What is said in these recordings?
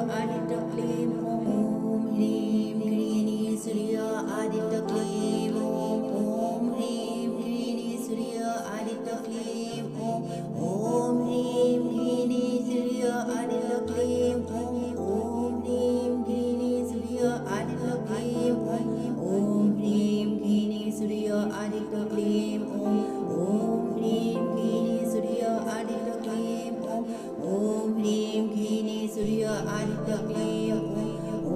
आदित्य क्लीं ॐ ह्रीं क्लीं सूर्य आदित्य क्लीं ॐ ह्रीं क्लीं सूर्य आदित्य क्लीं ॐ ह्रीं क्लीं सूर्य आदित्य क्लीं ॐ ह्रीं क्लीं सूर्य आदित्य क्लीं ॐ ह्रीं क्लीं सूर्य आदित्य क्लीं ॐ ह्रीं क्लीं सूर्य आदित्य क्लीं ॐ ह्रीं क्लीं सूर्य आदित्य क्लीं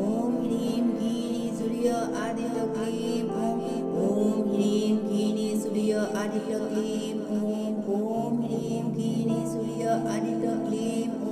ॐ ह्रीं क्लीं सूर्य आदित्य क्लीं ॐ ह्रीं क्लीं सूर्य आदित्य क्लीं ॐ ह्रीं क्लीं सूर्य आदित्य क्लीं